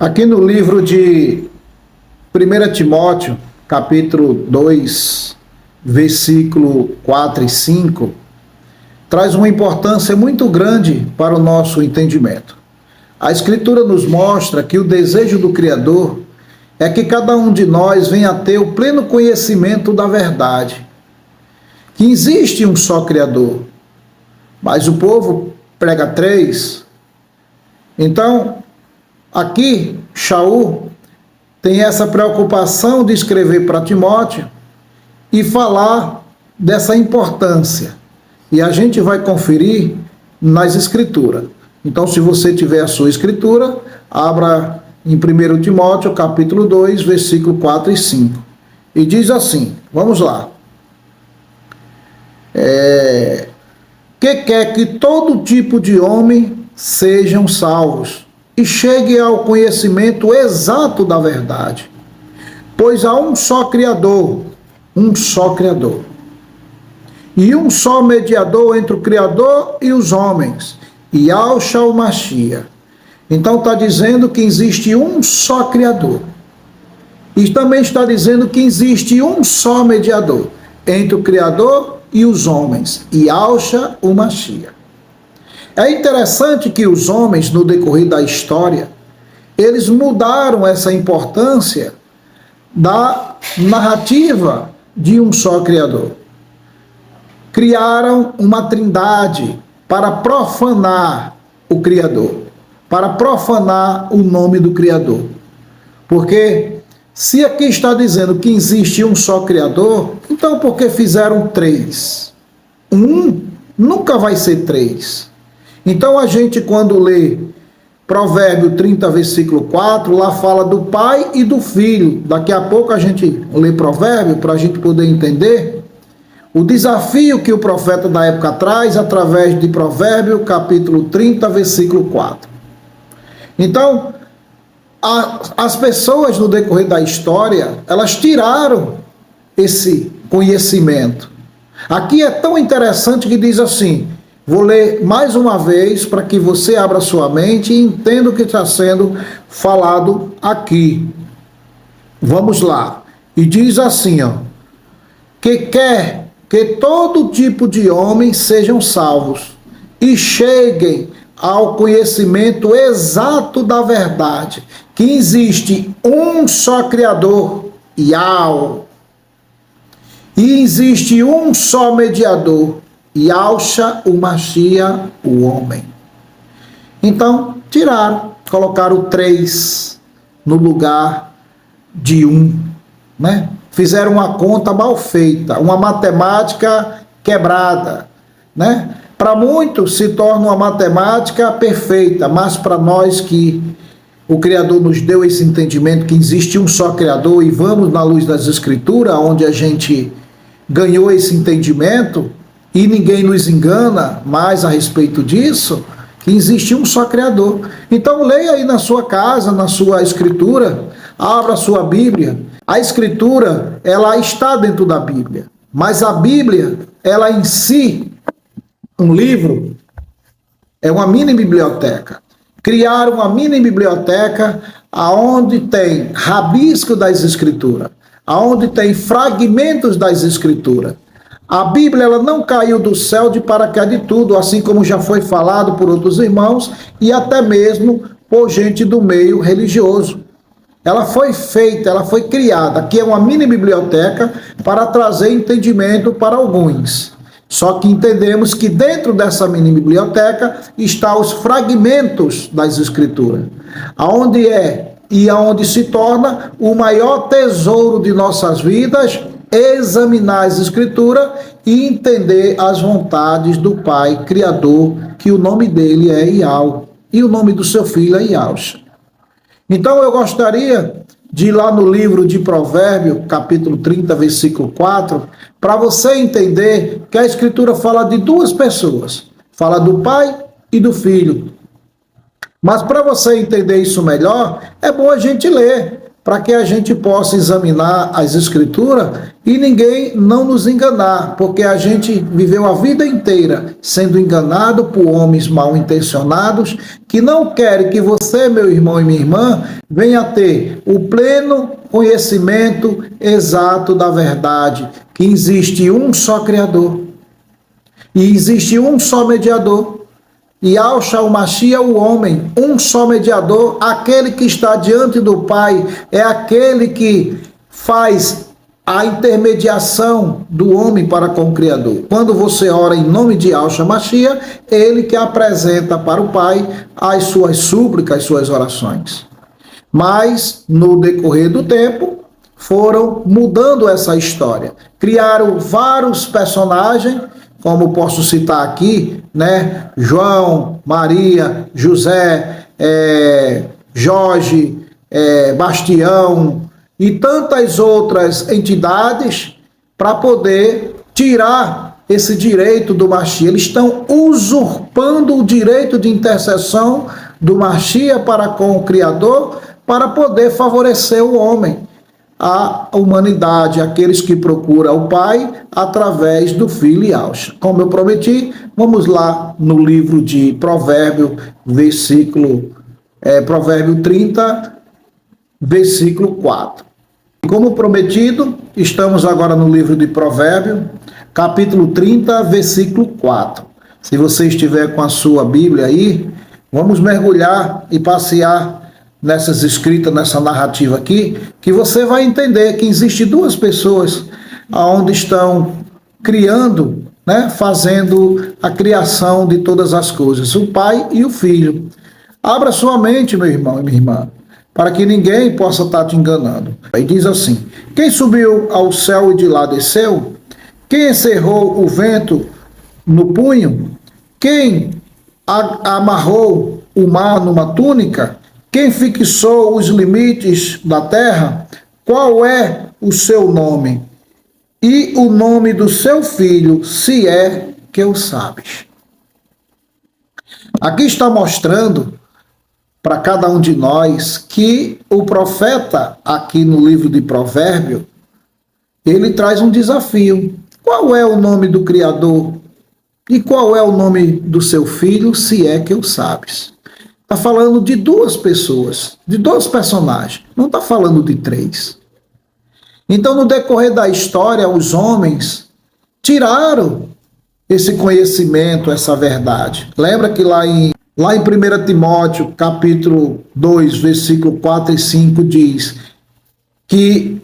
Aqui no livro de 1 Timóteo, capítulo 2, versículo 4 e 5, traz uma importância muito grande para o nosso entendimento. A Escritura nos mostra que o desejo do Criador é que cada um de nós venha a ter o pleno conhecimento da verdade, que existe um só Criador, mas o povo prega três. Então, aqui, Shaul tem essa preocupação de escrever para Timóteo e falar dessa importância. E a gente vai conferir nas Escrituras. Então, se você tiver a sua Escritura, abra em 1 Timóteo, capítulo 2, versículo 4 e 5. E diz assim, vamos lá. Que quer que todo tipo de homem sejam salvos e chegue ao conhecimento exato da verdade. Pois há um só Criador, e um só mediador entre o Criador e os homens, Yahushua o Mashiach. Então está dizendo que existe um só Criador. E também está dizendo que existe um só mediador entre o Criador e os homens, Yahushua o Mashiach. É interessante que os homens, no decorrer da história, eles mudaram essa importância da narrativa de um só Criador. Criaram uma trindade para profanar o Criador, para profanar o nome do Criador. Porque se aqui está dizendo que existe um só Criador, então por que fizeram três? Um nunca vai ser três. Então a gente, quando lê Provérbio 30, versículo 4, lá fala do pai e do filho. Daqui a pouco a gente lê Provérbio para a gente poder entender o desafio que o profeta da época traz através de Provérbio, capítulo 30, versículo 4. Então, as pessoas no decorrer da história, elas tiraram esse conhecimento. Aqui é tão interessante que diz assim, vou ler mais uma vez para que você abra sua mente e entenda o que está sendo falado aqui. Vamos lá. E diz assim, que quer que todo tipo de homens sejam salvos e cheguem ao conhecimento exato da verdade, que existe um só Criador, Yahweh, e existe um só mediador, Yahushua o Mashiach, o homem. Então, tiraram, colocaram três no lugar de um, né? Fizeram uma conta mal feita, uma matemática quebrada, né? Para muitos se torna uma matemática perfeita, mas para nós que o Criador nos deu esse entendimento que existe um só Criador e vamos na luz das Escrituras, onde a gente ganhou esse entendimento e ninguém nos engana mais a respeito disso, que existe um só Criador. Então leia aí na sua casa, na sua Escritura, abra a sua Bíblia. A Escritura, ela está dentro da Bíblia, mas a Bíblia, ela em si, um livro, é uma mini biblioteca. Criaram uma mini biblioteca aonde tem rabisco das Escrituras, aonde tem fragmentos das Escrituras. A Bíblia, ela não caiu do céu de paraquedas de tudo, assim como já foi falado por outros irmãos e até mesmo por gente do meio religioso. Ela foi feita, ela foi criada. Aqui é uma mini biblioteca para trazer entendimento para alguns. Só que entendemos que dentro dessa mini biblioteca estão os fragmentos das Escrituras, aonde é e aonde se torna o maior tesouro de nossas vidas, examinar as Escrituras e entender as vontades do Pai Criador, que o nome dele é Yahweh e o nome do seu filho é Yahushua. Então eu gostaria de ir lá no livro de Provérbio, capítulo 30, versículo 4, para você entender que a Escritura fala de duas pessoas, fala do Pai e do Filho. Mas para você entender isso melhor, é bom a gente ler. para que a gente possa examinar as Escrituras e ninguém não nos enganar, porque a gente viveu a vida inteira sendo enganado por homens mal intencionados que não querem que você, meu irmão e minha irmã, venha ter o pleno conhecimento exato da verdade, que existe um só Criador e existe um só mediador. E Yahshua o Mashiach, o homem, um só mediador, aquele que está diante do Pai, é aquele que faz a intermediação do homem para com o Criador. Quando você ora em nome de Yahshua Mashiach, ele que apresenta para o Pai as suas súplicas, as suas orações. Mas, no decorrer do tempo, foram mudando essa história. Criaram vários personagens, como posso citar aqui, né? João, Maria, José, Jorge, Bastião e tantas outras entidades para poder tirar esse direito do Mashiach. Eles estão usurpando o direito de intercessão do Mashiach para com o Criador para poder favorecer o homem, a humanidade, aqueles que procuram o Pai através do Filho Yahshua. Como eu prometi, vamos lá no livro de Provérbio, Provérbio 30, versículo 4. Como prometido, estamos agora no livro de Provérbio, capítulo 30, versículo 4. Se você estiver com a sua Bíblia aí, vamos mergulhar e passear nessas escritas, nessa narrativa aqui, que você vai entender que existe duas pessoas onde estão criando, né, fazendo a criação de todas as coisas, o Pai e o Filho. Abra sua mente, meu irmão e minha irmã, para que ninguém possa estar te enganando. Aí diz assim: quem subiu ao céu e de lá desceu? Quem encerrou o vento no punho? Quem amarrou o mar numa túnica? Quem fixou os limites da terra? Qual é o seu nome? E o nome do seu filho, se é que o sabes. Aqui está mostrando para cada um de nós que o profeta, aqui no livro de Provérbio, ele traz um desafio. Qual é o nome do Criador? E qual é o nome do seu filho, se é que o sabes? Está falando de duas pessoas, de dois personagens, não está falando de três. Então, no decorrer da história, os homens tiraram esse conhecimento, essa verdade. Lembra que lá em 1 Timóteo, capítulo 2, versículo 4 e 5, diz que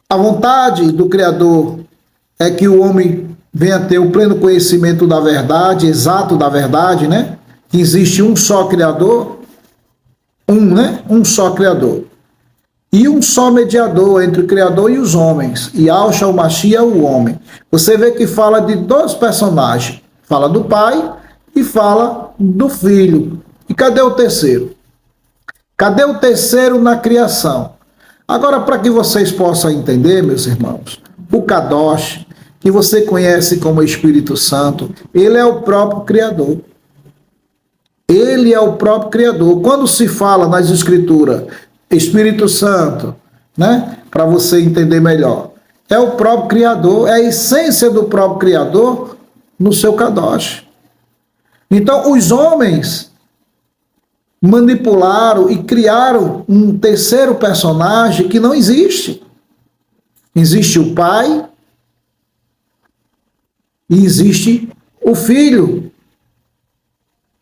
a vontade do Criador é que o homem venha ter o pleno conhecimento da verdade, exato da verdade, né? Que existe um só Criador, um só Criador. E um só mediador entre o Criador e os homens. E Yahshua o Mashiach, o homem. Você vê que fala de dois personagens. Fala do Pai e fala do Filho. E cadê o terceiro? Cadê o terceiro na criação? Agora, para que vocês possam entender, meus irmãos, o Kadosh, que você conhece como Espírito Santo, ele é o próprio Criador. Ele é o próprio Criador. Quando se fala nas Escrituras, Espírito Santo, né? Para você entender melhor, é o próprio Criador, é a essência do próprio Criador no seu Kadosh. Então, os homens manipularam e criaram um terceiro personagem que não existe. Existe o Pai e existe o Filho.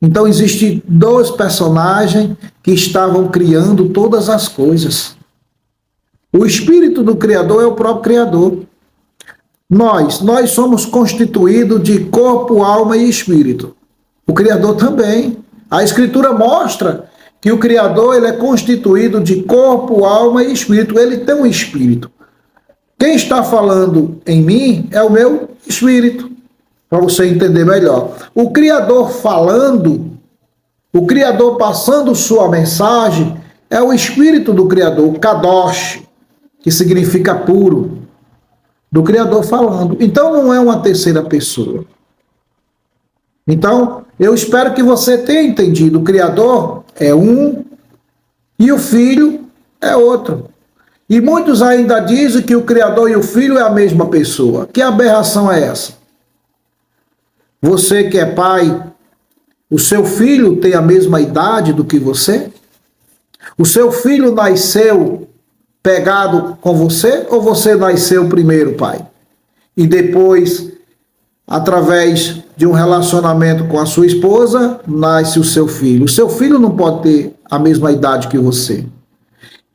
Então, existem dois personagens que estavam criando todas as coisas. O Espírito do Criador é o próprio Criador. Nós somos constituídos de corpo, alma e espírito. O Criador também. A Escritura mostra que o Criador ele é constituído de corpo, alma e espírito. Ele tem um espírito. Quem está falando em mim é o meu espírito. Para você entender melhor. O Criador falando, o Criador passando sua mensagem, é o Espírito do Criador, o Kadosh, que significa puro, do Criador falando. Então não é uma terceira pessoa. Então, eu espero que você tenha entendido. O Criador é um e o Filho é outro. E muitos ainda dizem que o Criador e o Filho é a mesma pessoa. Que aberração é essa? Você que é pai, o seu filho tem a mesma idade do que você? O seu filho nasceu pegado com você ou você nasceu primeiro, pai? E depois, através de um relacionamento com a sua esposa, nasce o seu filho. O seu filho não pode ter a mesma idade que você.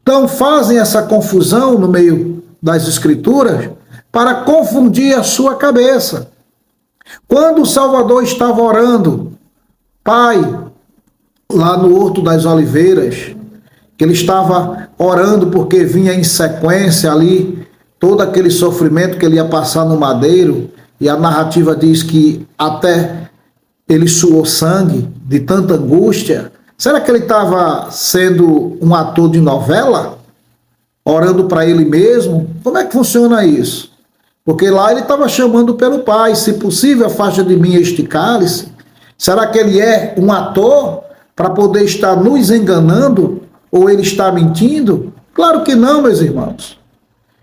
Então fazem essa confusão no meio das escrituras para confundir a sua cabeça. Quando o Salvador estava orando, Pai, lá no Horto das Oliveiras, que ele estava orando porque vinha em sequência ali todo aquele sofrimento que ele ia passar no madeiro, e a narrativa diz que até ele suou sangue de tanta angústia. Será que ele estava sendo um ator de novela? Orando para ele mesmo? Como é que funciona isso? Porque lá ele estava chamando pelo Pai, se possível, afasta de mim este cálice. Será que ele é um ator para poder estar nos enganando? Ou ele está mentindo? Claro que não, meus irmãos.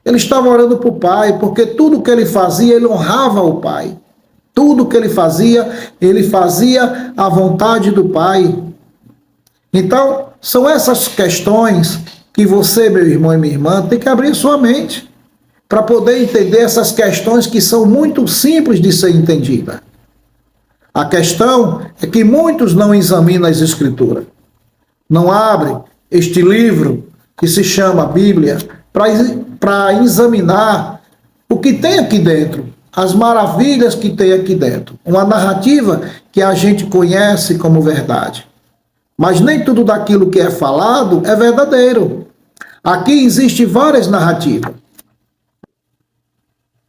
Ele estava orando para o Pai, porque tudo que ele fazia, ele honrava o Pai. Tudo que ele fazia a vontade do Pai. Então, são essas questões que você, meu irmão e minha irmã, tem que abrir sua mente para poder entender essas questões que são muito simples de ser entendidas. A questão é que muitos não examinam as Escrituras. Não abrem este livro que se chama Bíblia para examinar o que tem aqui dentro, as maravilhas que tem aqui dentro. Uma narrativa que a gente conhece como verdade. Mas nem tudo daquilo que é falado é verdadeiro. Aqui existem várias narrativas.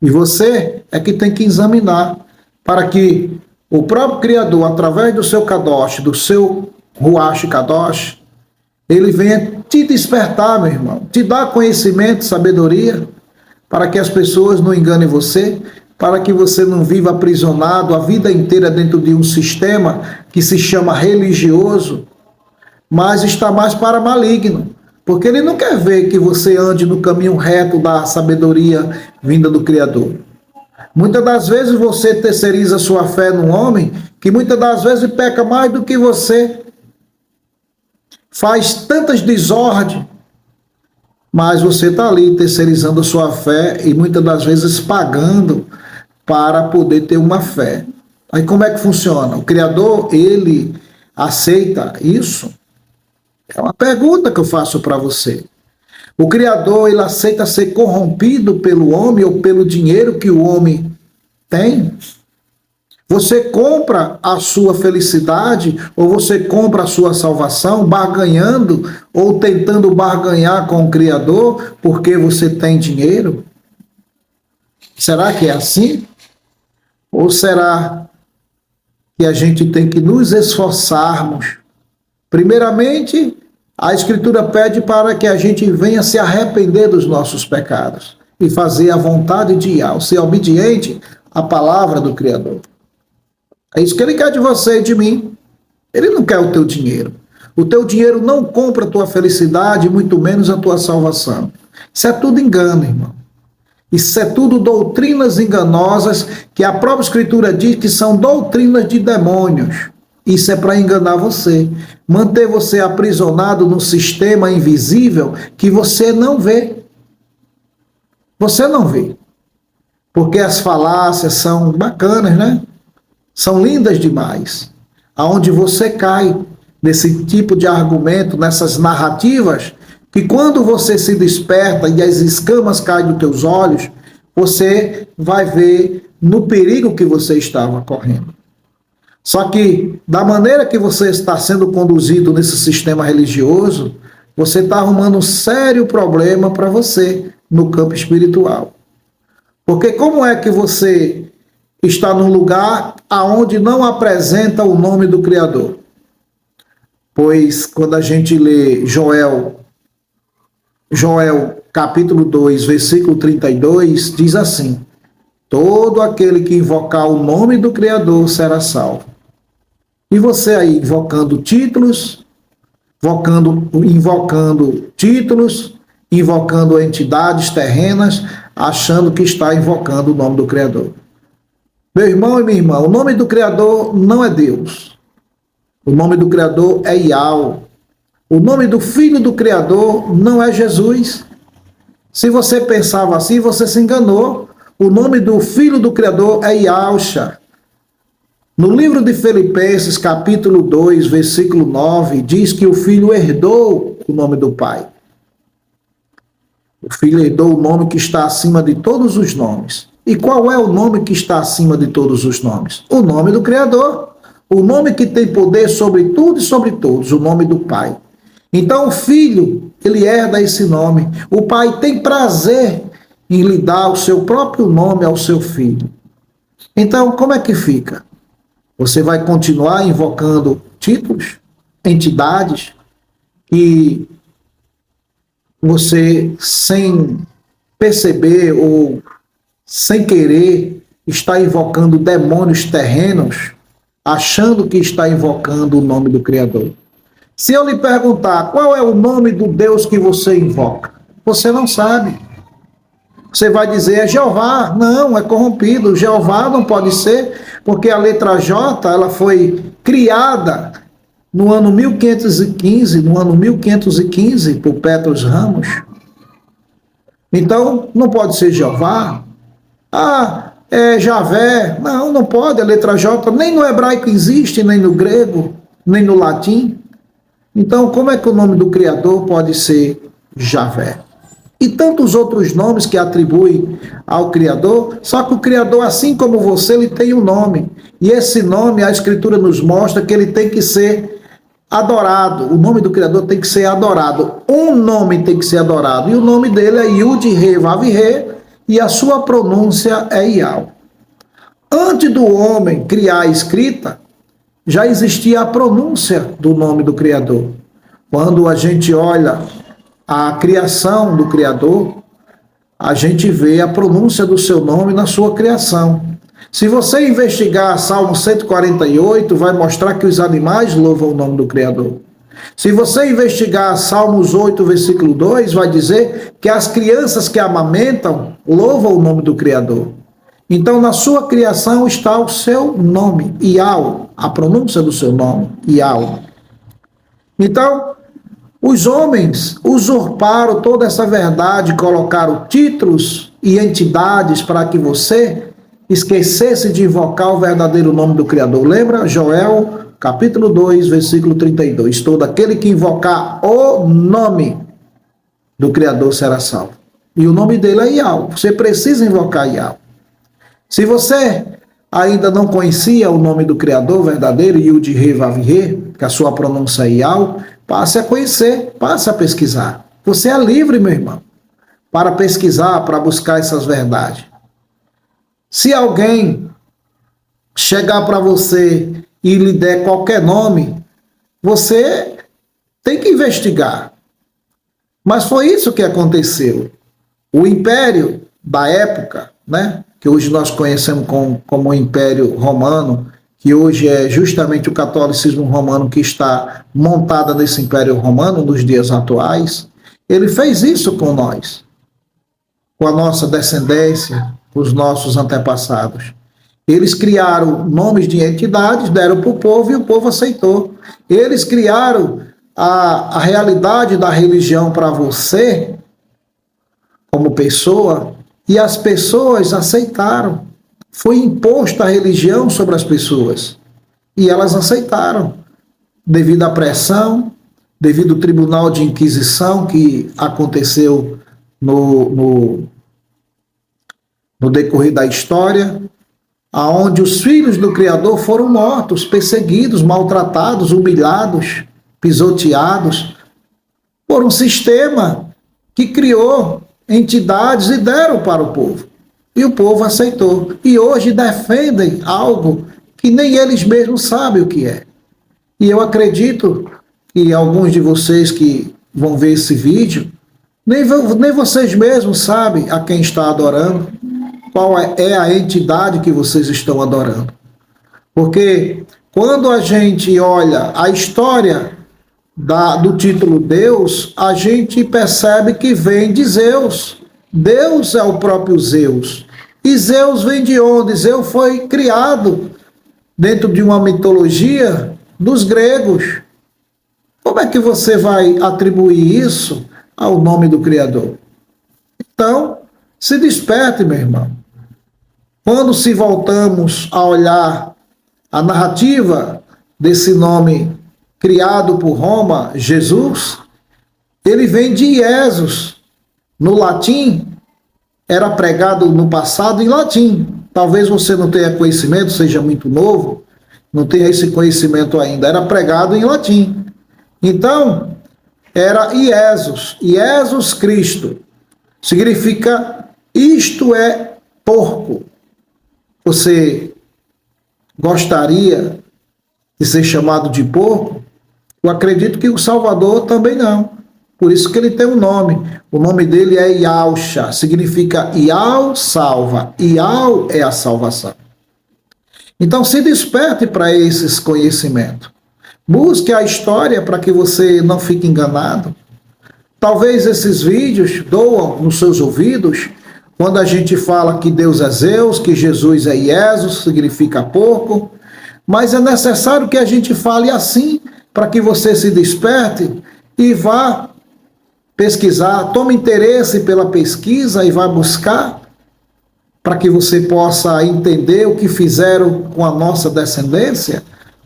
E você é que tem que examinar para que o próprio Criador, através do seu Kadosh, do seu Ruach Kadosh, ele venha te despertar, meu irmão, te dar conhecimento, sabedoria, para que as pessoas não enganem você, para que você não viva aprisionado a vida inteira dentro de um sistema que se chama religioso, mas está mais para maligno, porque ele não quer ver que você ande no caminho reto da sabedoria vinda do Criador. Muitas das vezes você terceiriza sua fé num homem que muitas das vezes peca mais do que você, faz tantas desordens, mas você está ali terceirizando a sua fé e muitas das vezes pagando para poder ter uma fé. Aí como é que funciona? O Criador, ele aceita isso? É uma pergunta que eu faço para você. O Criador, ele aceita ser corrompido pelo homem ou pelo dinheiro que o homem tem? Você compra a sua felicidade ou você compra a sua salvação barganhando ou tentando barganhar com o Criador porque você tem dinheiro? Será que é assim? Ou será que a gente tem que nos esforçarmos? Primeiramente, a Escritura pede para que a gente venha se arrepender dos nossos pecados e fazer a vontade de Yahweh, ser obediente à palavra do Criador. É isso que ele quer de você e de mim. Ele não quer o teu dinheiro. O teu dinheiro não compra a tua felicidade, muito menos a tua salvação. Isso é tudo engano, irmão. Isso é tudo doutrinas enganosas que a própria Escritura diz que são doutrinas de demônios. Isso é para enganar você, manter você aprisionado num sistema invisível que você não vê. Você não vê. Porque as falácias são bacanas, né? São lindas demais. Aonde você cai nesse tipo de argumento, nessas narrativas, que quando você se desperta e as escamas caem dos teus olhos, você vai ver no perigo que você estava correndo. Só que, da maneira que você está sendo conduzido nesse sistema religioso, você está arrumando um sério problema para você no campo espiritual. Porque como é que você está num lugar aonde não apresenta o nome do Criador? Pois quando a gente lê Joel capítulo 2, versículo 32, diz assim: todo aquele que invocar o nome do Criador será salvo. E você aí invocando títulos, invocando títulos, invocando entidades terrenas, achando que está invocando o nome do Criador. Meu irmão e minha irmã, o nome do Criador não é Deus. O nome do Criador é Yahweh. O nome do Filho do Criador não é Jesus. Se você pensava assim, você se enganou. O nome do Filho do Criador é Yahshua. No livro de Filipenses, capítulo 2, versículo 9, diz que o Filho herdou o nome do Pai. O Filho herdou o nome que está acima de todos os nomes. E qual é o nome que está acima de todos os nomes? O nome do Criador. O nome que tem poder sobre tudo e sobre todos, o nome do Pai. Então o Filho, ele herda esse nome. O Pai tem prazer em lhe dar o seu próprio nome ao seu Filho. Então, como é que fica? Você vai continuar invocando títulos, entidades, que você, sem perceber ou sem querer, está invocando demônios terrenos, achando que está invocando o nome do Criador. Se eu lhe perguntar qual é o nome do Deus que você invoca, você não sabe. Você vai dizer, é Jeová. Não, é corrompido. Jeová não pode ser, porque a letra J, ela foi criada no ano 1515, por Petros Ramos. Então, não pode ser Jeová. Ah, é Javé. Não, não pode. A letra J nem no hebraico existe, nem no grego, nem no latim. Então, como é que o nome do Criador pode ser Javé? E tantos outros nomes que atribui ao Criador, só que o Criador, assim como você, ele tem um nome. E esse nome, a Escritura nos mostra que ele tem que ser adorado. O nome do Criador tem que ser adorado. Um nome tem que ser adorado. E o nome dele é Yud-He-Vav-He, e a sua pronúncia é Yahweh. Antes do homem criar a escrita, já existia a pronúncia do nome do Criador. Quando a gente olha a criação do Criador, a gente vê a pronúncia do seu nome na sua criação. Se você investigar Salmo 148, vai mostrar que os animais louvam o nome do Criador. Se você investigar Salmos 8, versículo 2, vai dizer que as crianças que amamentam louvam o nome do Criador. Então, na sua criação está o seu nome, Yahweh, a pronúncia do seu nome, Yahweh. Então, os homens usurparam toda essa verdade, colocaram títulos e entidades para que você esquecesse de invocar o verdadeiro nome do Criador. Lembra? Joel, capítulo 2, versículo 32. Todo aquele que invocar o nome do Criador será salvo. E o nome dele é Yahweh. Você precisa invocar Yahweh. Se você ainda não conhecia o nome do Criador verdadeiro, Yud-He-Vav-He, que a sua pronúncia é Yahweh, passe a conhecer, passe a pesquisar. Você é livre, meu irmão, para pesquisar, para buscar essas verdades. Se alguém chegar para você e lhe der qualquer nome, você tem que investigar. Mas foi isso que aconteceu. O império da época, né, que hoje nós conhecemos como o Império Romano, que hoje é justamente o catolicismo romano que está montada nesse Império Romano nos dias atuais, ele fez isso com nós, com a nossa descendência, os nossos antepassados. Eles criaram nomes de entidades, deram para o povo e o povo aceitou. Eles criaram a realidade da religião para você, como pessoa, e as pessoas aceitaram. Foi imposta a religião sobre as pessoas. E elas aceitaram. Devido à pressão, devido ao tribunal de inquisição que aconteceu no decorrer da história, aonde os filhos do Criador foram mortos, perseguidos, maltratados, humilhados, pisoteados, por um sistema que criou entidades e deram para o povo. E o povo aceitou. E hoje defendem algo que nem eles mesmos sabem o que é. E eu acredito que alguns de vocês que vão ver esse vídeo, nem vocês mesmos sabem a quem está adorando, qual é a entidade que vocês estão adorando. Porque quando a gente olha a história do título Deus, a gente percebe que vem de Zeus. Deus é o próprio Zeus. E Zeus vem de onde? Zeus foi criado dentro de uma mitologia dos gregos. Como é que você vai atribuir isso ao nome do Criador? Então, se desperte, meu irmão. Quando se voltamos a olhar a narrativa desse nome criado por Roma, Jesus, ele vem de Iesus. No latim, era pregado no passado em latim. Talvez você não tenha conhecimento, seja muito novo, não tenha esse conhecimento ainda. Era pregado em latim. Então, era Iesus, Iesus Cristo. Significa isto é porco. Você gostaria de ser chamado de porco? Eu acredito que o Salvador também não. Por isso que ele tem um nome. O nome dele é Yahusha, significa Yah salva. Yah é a salvação. Então se desperte para esses conhecimentos. Busque a história para que você não fique enganado. Talvez esses vídeos doam nos seus ouvidos quando a gente fala que Deus é Zeus, que Jesus é Iesus, significa porco. Mas é necessário que a gente fale assim para que você se desperte e vá pesquisar, tome interesse pela pesquisa e vá buscar para que você possa entender o que fizeram com a nossa descendência,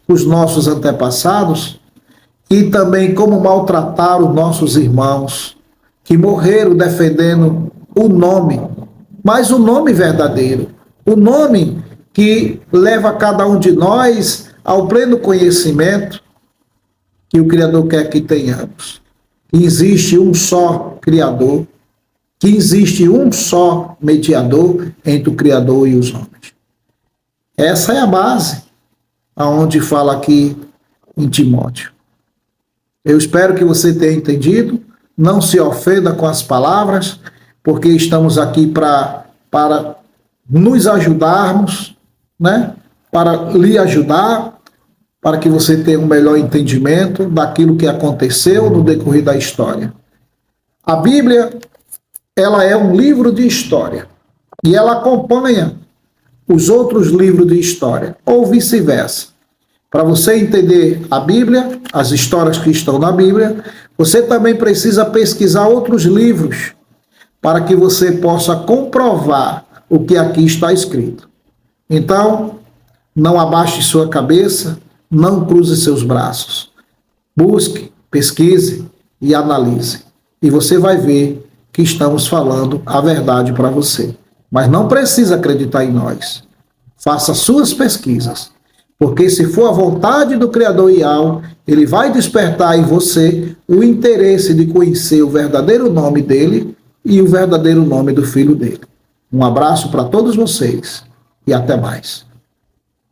os nossos antepassados, e também como maltrataram os nossos irmãos que morreram defendendo o nome, mas o nome verdadeiro, o nome que leva cada um de nós ao pleno conhecimento que o Criador quer que tenhamos. Que existe um só Criador, que existe um só mediador entre o Criador e os homens. Essa é a base aonde fala aqui em Timóteo. Eu espero que você tenha entendido, não se ofenda com as palavras, porque estamos aqui para nos ajudarmos, né? Para lhe ajudar, para que você tenha um melhor entendimento daquilo que aconteceu no decorrer da história. A Bíblia, ela é um livro de história e ela acompanha os outros livros de história, ou vice-versa. Para você entender a Bíblia, as histórias que estão na Bíblia, você também precisa pesquisar outros livros para que você possa comprovar o que aqui está escrito. Então, não abaixe sua cabeça, não cruze seus braços. Busque, pesquise e analise. E você vai ver que estamos falando a verdade para você. Mas não precisa acreditar em nós. Faça suas pesquisas. Porque se for a vontade do Criador Yahweh, ele vai despertar em você o interesse de conhecer o verdadeiro nome dele e o verdadeiro nome do filho dele. Um abraço para todos vocês e até mais.